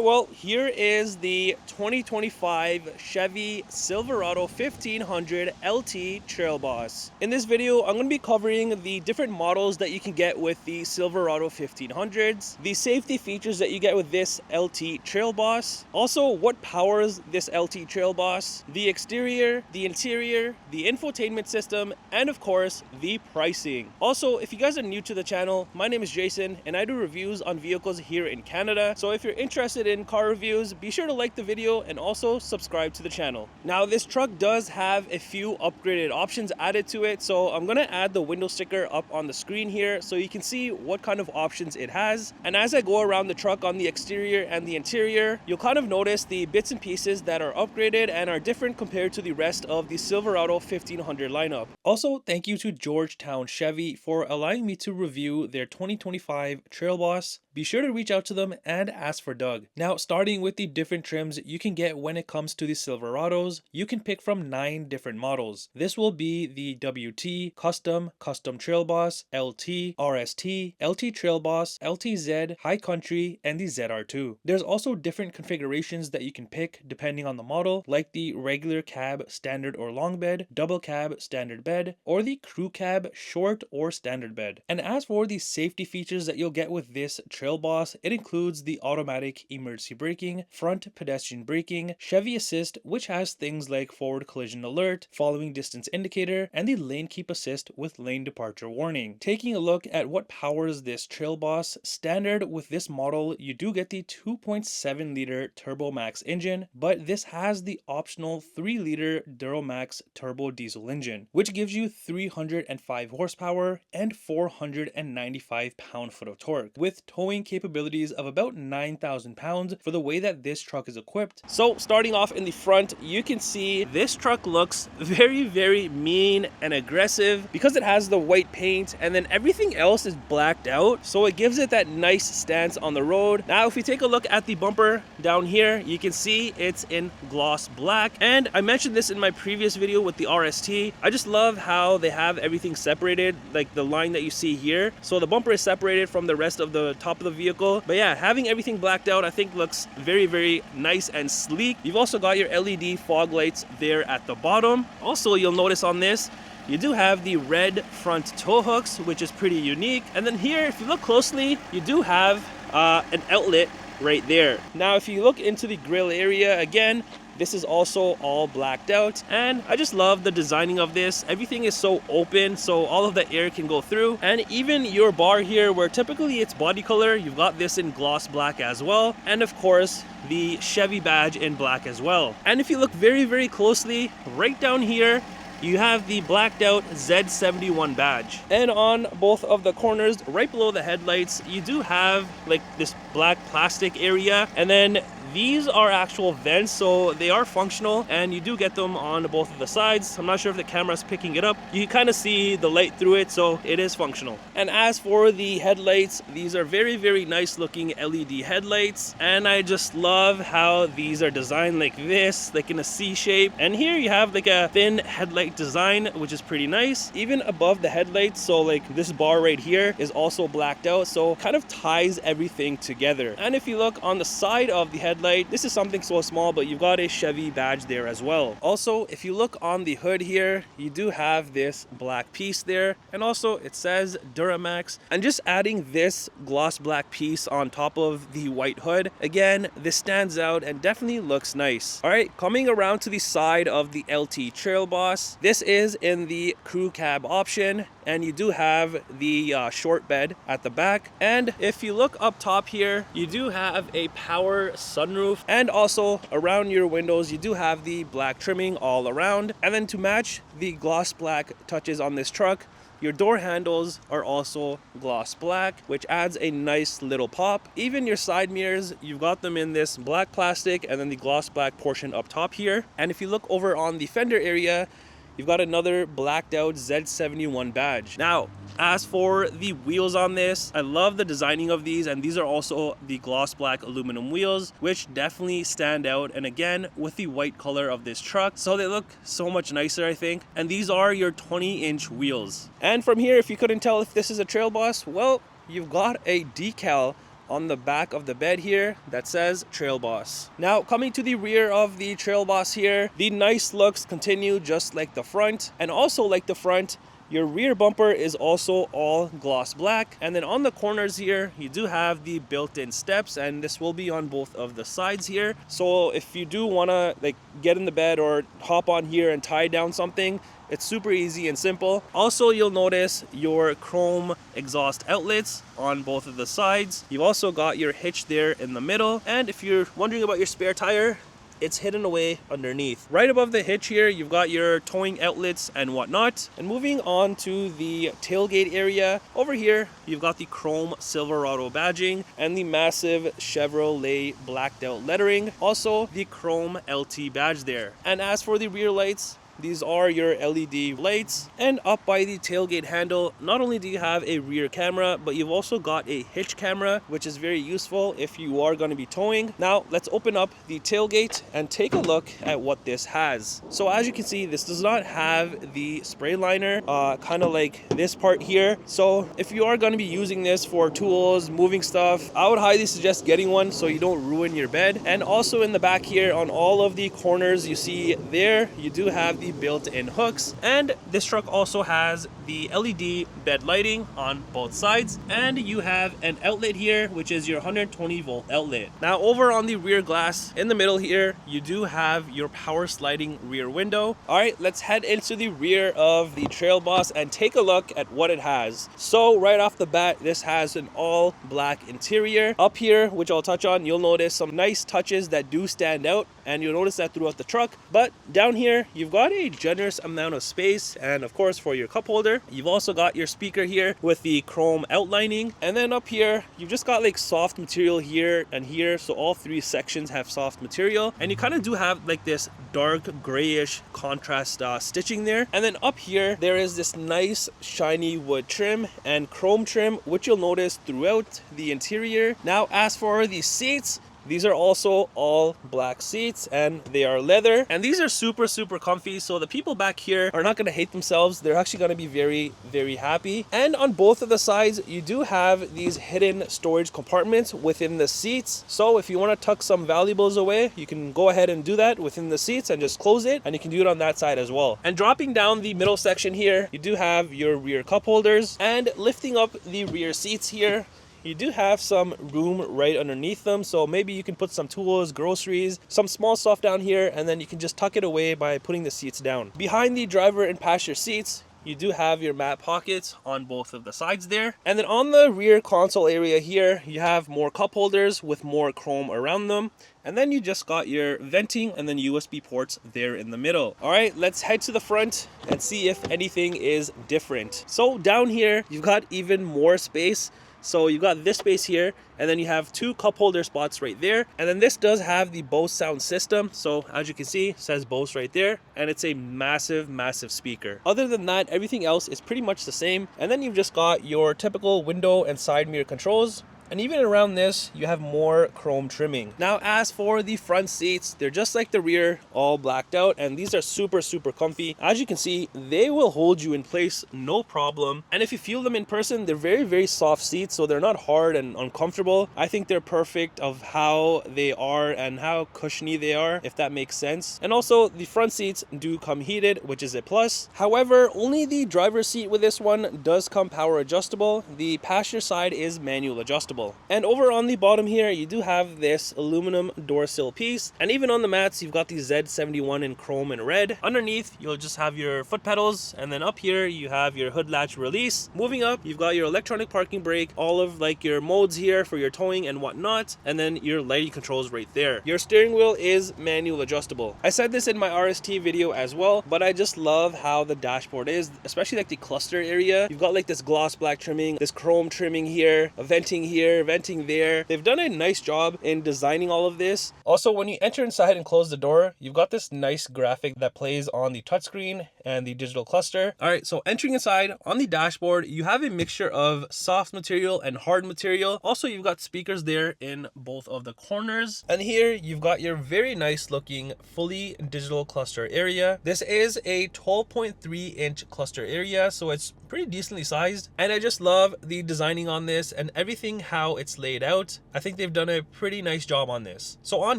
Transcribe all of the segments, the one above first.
right, well, here is the 2025 Chevy Silverado 1500 LT Trail Boss. In this video, I'm going to be covering the different models that you can get with the Silverado 1500s, the safety features that you get with this LT Trail Boss, also what powers this LT Trail Boss, the exterior, the interior, the infotainment system, and of course, the pricing. Also, if you guys are new to the channel, my name is Jason, and I do reviews on vehicles here in Canada. So if you're interested in car reviews, be sure to like the video and also subscribe to the channel. Now, this truck does have a few upgraded options added to it, so I'm gonna add the window sticker up on the screen here so you can see what kind of options it has. And as I go around the truck on the exterior and the interior, you'll kind of notice the bits and pieces that are upgraded and are different compared to the rest of the Silverado 1500 lineup. Also, thank you to Georgetown Chevy for allowing me to review their 2025 Trail Boss. Be sure to reach out to them and ask for Doug. Now, starting with the different trims you can get when it comes to the Silverados, you can pick from 9 different models. This will be the WT, Custom, Custom Trail Boss, LT, RST, LT Trail Boss, LTZ, High Country, and the ZR2. There's also different configurations that you can pick depending on the model, like the regular cab, standard or long bed, double cab, standard bed, or the crew cab, short or standard bed. And as for the safety features that you'll get with this Trail Boss, it includes the automatic emergency braking, front pedestrian braking, Chevy Assist, which has things like forward collision alert, following distance indicator, and the lane keep assist with lane departure warning. Taking a look at what powers this Trail Boss, standard with this model, you do get the 2.7 liter Turbo Max engine, but this has the optional 3 liter Duramax turbo diesel engine, which gives you 305 horsepower and 495 pound-foot of torque, with towing capabilities of about 9,000 pounds for the way that this truck is equipped. So starting off in the front, you can see this truck looks very mean and aggressive because it has the white paint and then everything else is blacked out, so it gives it that nice stance on the road. Now if you take a look at the bumper down here, you can see it's in gloss black, and I mentioned this in my previous video with the RST. I just love how they have everything separated, like the line that you see here, so the bumper is separated from the rest of the top of the vehicle. But yeah, having everything blacked out I think looks very nice and sleek. You've also got your LED fog lights there at the bottom. Also, you'll notice on this you do have the red front tow hooks, which is pretty unique. And then here, if you look closely, you do have an outlet right there. Now if you look into the grill area, again, this is also all blacked out, and I just love the designing of this. Everything is so open, so all of the air can go through, and even your bar here, where typically it's body color, you've got this in gloss black as well, and of course the Chevy badge in black as well. And if you look very closely, right down here you have the blacked out Z71 badge. And on both of the corners, right below the headlights, you do have like this black plastic area, and then these are actual vents, so they are functional, and you do get them on both of the sides. I'm not sure if the camera's picking it up. You kind of see the light through it, so it is functional. And as for the headlights, these are very nice looking LED headlights, and I just love how these are designed like this, like in a C shape. And here you have like a thin headlight design, which is pretty nice. Even above the headlights, so like this bar right here is also blacked out, so kind of ties everything together. And if you look on the side of the headlight, this is something so small, but you've got a Chevy badge there as well. Also, if you look on the hood here, you do have this black piece there, and also it says Duramax. And just adding this gloss black piece on top of the white hood, again, this stands out and definitely looks nice. All right, coming around to the side of the LT Trail Boss, this is in the crew cab option, and you do have the short bed at the back. And if you look up top here, you do have a power sunroof, and also around your windows you do have the black trimming all around. And then to match the gloss black touches on this truck, your door handles are also gloss black, which adds a nice little pop. Even your side mirrors, you've got them in this black plastic and then the gloss black portion up top here. And if you look over on the fender area, you've got another blacked out Z71 badge. Now, as for the wheels on this, I love the designing of these, and these are also the gloss black aluminum wheels, which definitely stand out, and again with the white color of this truck, so they look so much nicer, I think. And these are your 20-inch wheels. And from here, if you couldn't tell if this is a Trail Boss, well, you've got a decal on the back of the bed here that says Trail Boss. Now coming to the rear of the Trail Boss here, the nice looks continue just like the front, and also like the front, your rear bumper is also all gloss black. And then on the corners here, you do have the built-in steps, and this will be on both of the sides here. So if you do want to like get in the bed or hop on here and tie down something, it's super easy and simple. Also, you'll notice your chrome exhaust outlets on both of the sides. You've also got your hitch there in the middle. And if you're wondering about your spare tire, it's hidden away underneath. Right above the hitch here, you've got your towing outlets and whatnot. And moving on to the tailgate area, over here, you've got the chrome Silverado badging and the massive Chevrolet blacked out lettering. Also, the chrome LT badge there. And as for the rear lights, these are your LED lights. And up by the tailgate handle, not only do you have a rear camera, but you've also got a hitch camera, which is very useful if you are going to be towing. Now let's open up the tailgate and take a look at what this has. So as you can see, this does not have the spray liner, kind of like this part here. So if you are going to be using this for tools, moving stuff, I would highly suggest getting one so you don't ruin your bed. And also in the back here, on all of the corners you see there, you do have the built-in hooks, and this truck also has the LED bed lighting on both sides, and you have an outlet here which is your 120 volt outlet. Now over on the rear glass in the middle here, you do have your power sliding rear window. All right, let's head into the rear of the Trail Boss and take a look at what it has. So right off the bat, this has an all black interior. Up here, which I'll touch on, you'll notice some nice touches that do stand out, and you'll notice that throughout the truck. But down here, you've got a generous amount of space, and of course for your cup holder. You've also got your speaker here with the chrome outlining, and then up here you've just got like soft material here and here. So all three sections have soft material, and you kind of do have like this dark grayish contrast stitching there. And then up here there is this nice shiny wood trim and chrome trim, which you'll notice throughout the interior. Now as for the seats, these are also all black seats, and they are leather, and these are super comfy. So the people back here are not going to hate themselves. They're actually going to be very happy. And on both of the sides, you do have these hidden storage compartments within the seats. So if you want to tuck some valuables away, you can go ahead and do that within the seats and just close it, and you can do it on that side as well. And dropping down the middle section here, you do have your rear cup holders, and lifting up the rear seats here, you do have some room right underneath them, so maybe you can put some tools, groceries, some small stuff down here, and then you can just tuck it away by putting the seats down. Behind the driver and passenger seats, you do have your mat pockets on both of the sides there. And then on the rear console area here, you have more cup holders with more chrome around them. And then you just got your venting and then USB ports there in the middle. All right, let's head to the front and see if anything is different. So down here, you've got even more space. So you've got this space here, and then you have two cup holder spots right there. And then this does have the Bose sound system. So as you can see, it says Bose right there, and it's a massive speaker. Other than that, everything else is pretty much the same. And then you've just got your typical window and side mirror controls. And even around this, you have more chrome trimming. Now, as for the front seats, they're just like the rear, all blacked out, and these are super comfy. As you can see, they will hold you in place, no problem. And if you feel them in person, they're very soft seats, so they're not hard and uncomfortable. I think they're perfect of how they are and how cushiony they are, if that makes sense. And also, the front seats do come heated, which is a plus. However, only the driver's seat with this one does come power adjustable. The passenger side is manual adjustable. And over on the bottom here, you do have this aluminum door sill piece, and even on the mats, you've got the Z71 in chrome and red. Underneath, you'll just have your foot pedals, and then up here you have your hood latch release. Moving up, you've got your electronic parking brake, all of like your modes here for your towing and whatnot, and then your lighting controls right there. Your steering wheel is manual adjustable. I said this in my RST video as well, but I just love how the dashboard is, especially like the cluster area. You've got like this gloss black trimming, this chrome trimming here, a venting here, venting there. They've done a nice job in designing all of this. Also, when you enter inside and close the door, you've got this nice graphic that plays on the touchscreen and the digital cluster. All right, so entering inside on the dashboard, you have a mixture of soft material and hard material. Also, you've got speakers there in both of the corners. And here you've got your very nice looking fully digital cluster area. This is a 12.3 inch cluster area, so it's pretty decently sized. And I just love the designing on this, and everything has how it's laid out. I think they've done a pretty nice job on this. So on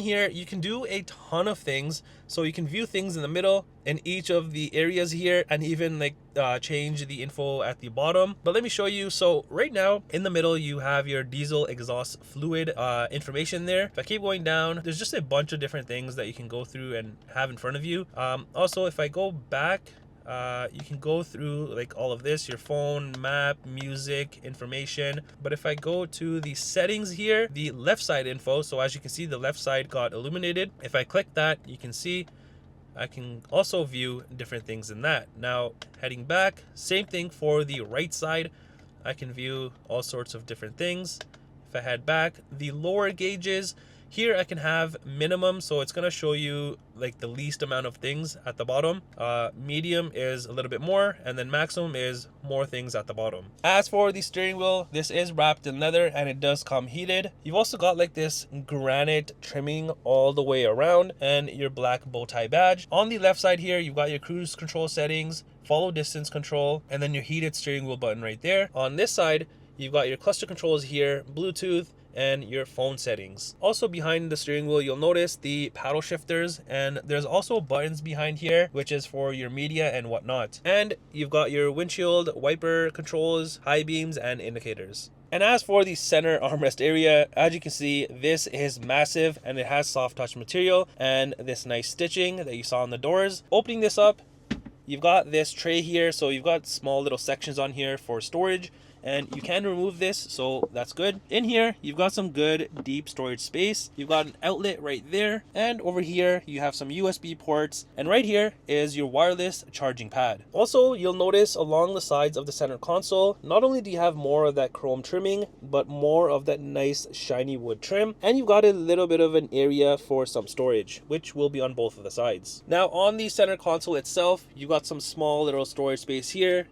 here, you can do a ton of things. So you can view things in the middle in each of the areas here, and even like change the info at the bottom. But let me show you. So right now in the middle, you have your diesel exhaust fluid information there. If I keep going down, there's just a bunch of different things that you can go through and have in front of you. Also, if I go back, you can go through like all of this, your phone, map, music, information. But if I go to the settings here, the left side info, so as you can see, the left side got illuminated. If I click that, you can see I can also view different things in that. Now heading back, same thing for the right side. I can view all sorts of different things. If I head back, the lower gauges, here I can have minimum, so it's going to show you like the least amount of things at the bottom. Medium is a little bit more, and then maximum is more things at the bottom. As for the steering wheel, this is wrapped in leather and it does come heated. You've also got like this granite trimming all the way around and your black bow tie badge. On the left side here, you've got your cruise control settings, follow distance control, and then your heated steering wheel button right there. On this side, you've got your cluster controls here, Bluetooth, and your phone settings. Also behind the steering wheel, you'll notice the paddle shifters, and there's also buttons behind here, which is for your media and whatnot. And you've got your windshield wiper controls, high beams, and indicators. And as for the center armrest area, as you can see, this is massive and it has soft touch material and this nice stitching that you saw on the doors. Opening this up, you've got this tray here, so you've got small little sections on here for storage, and you can remove this, so that's good. In here, you've got some good deep storage space. You've got an outlet right there, and over here you have some USB ports, and right here is your wireless charging pad. Also, you'll notice along the sides of the center console, not only do you have more of that chrome trimming, but more of that nice shiny wood trim, and you've got a little bit of an area for some storage, which will be on both of the sides. Now on the center console itself, you've got some small little storage space here,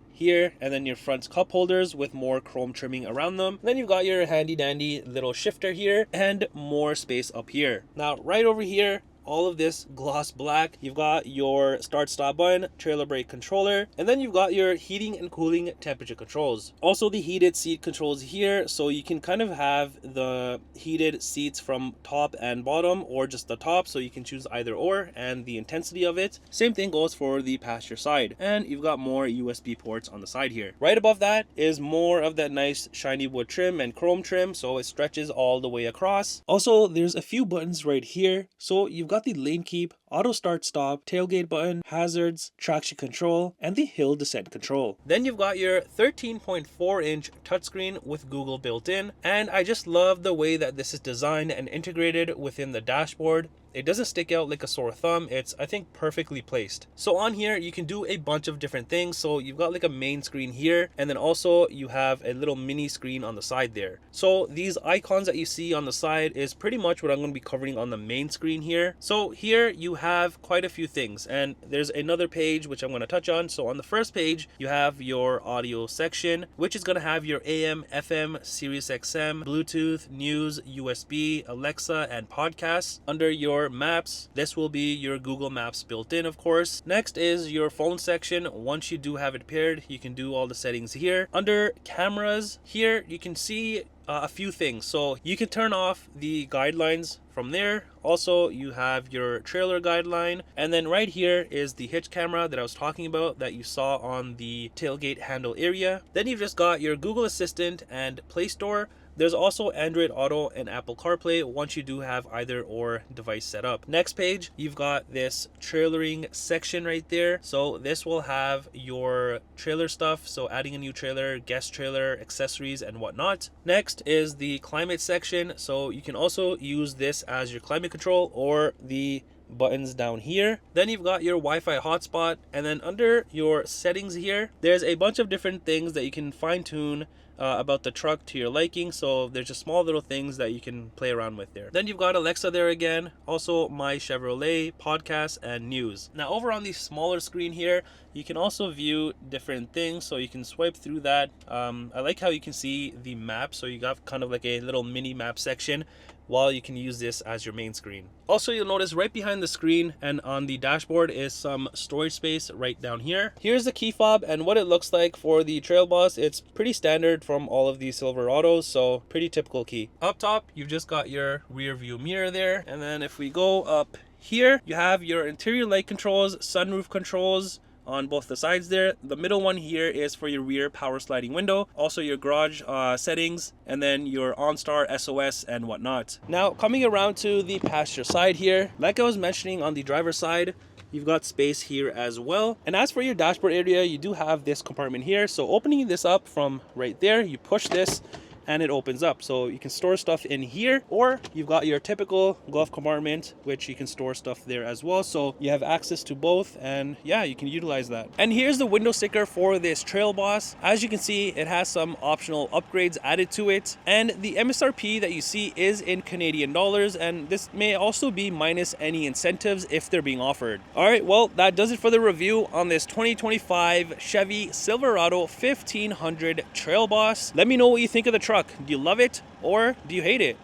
and then your front cup holders with more chrome trimming around them. Then you've got your handy dandy little shifter here and more space up here. Now right over here, all of this gloss black, you've got your start stop button, trailer brake controller, and then you've got your heating and cooling temperature controls. Also the heated seat controls here, so you can kind of have the heated seats from top and bottom, or just the top, so you can choose either or, and the intensity of it. Same thing goes for the passenger side, and you've got more USB ports on the side here. Right above that is more of that nice shiny wood trim and chrome trim, so it stretches all the way across. Also, there's a few buttons right here, so you've got the lane keep, auto start stop, tailgate button, hazards, traction control, and the hill descent control. Then you've got your 13.4-inch touchscreen with Google built in, and I just love the way that this is designed and integrated within the dashboard. It doesn't stick out like a sore thumb. It's, I think, perfectly placed. So on here, you can do a bunch of different things. So you've got like a main screen here, and then also you have a little mini screen on the side there. So these icons that you see on the side is pretty much what I'm going to be covering on the main screen here. So here you have quite a few things, and there's another page which I'm going to touch on. So on the first page, you have your audio section, which is going to have your AM, FM, Sirius XM, Bluetooth, news, USB, Alexa, and podcasts. Under your maps, this will be your Google Maps built in, of course. Next is your phone section. Once you do have it paired, you can do all the settings here. Under cameras, here you can see a few things. So you can turn off the guidelines from there. Also, you have your trailer guideline, and then right here is the hitch camera that I was talking about that you saw on the tailgate handle area. Then you've just got your Google Assistant and Play Store. There's also Android Auto and Apple CarPlay once you do have either or device set up. Next page, you've got this trailering section right there. So this will have your trailer stuff, so adding a new trailer, guest trailer, accessories, and whatnot. Next is the climate section. So you can also use this as your climate control or the buttons down here. Then you've got your Wi-Fi hotspot, and then under your settings here, there's a bunch of different things that you can fine-tune about the truck to your liking. So there's just small little things that you can play around with there. Then you've got Alexa there again, also My Chevrolet, podcasts, and news. Now over on the smaller screen here, you can also view different things, so you can swipe through that. I like how you can see the map, so you got kind of like a little mini map section while you can use this as your main screen. Also, you'll notice right behind the screen and on the dashboard is some storage space right down here. Here's the key fob and what it looks like for the Trail Boss. It's pretty standard from all of these Silverados, so pretty typical key. Up top, you've just got your rear view mirror there. And then if we go up here, you have your interior light controls, sunroof controls, on both the sides there. The middle one here is for your rear power sliding window, also your garage settings, and then your OnStar, SOS, and whatnot. Now coming around to the passenger side here, like I was mentioning on the driver's side, you've got space here as well. And as for your dashboard area, you do have this compartment here. So opening this up from right there, you push this and it opens up, so you can store stuff in here, or you've got your typical glove compartment which you can store stuff there as well. So you have access to both, and yeah, you can utilize that. And here's the window sticker for this Trail Boss. As you can see, it has some optional upgrades added to it, and the MSRP that you see is in Canadian dollars, and this may also be minus any incentives if they're being offered. All right, well, that does it for the review on this 2025 Chevy Silverado 1500 Trail Boss. Let me know what you think of the truck. Do you love it or do you hate it?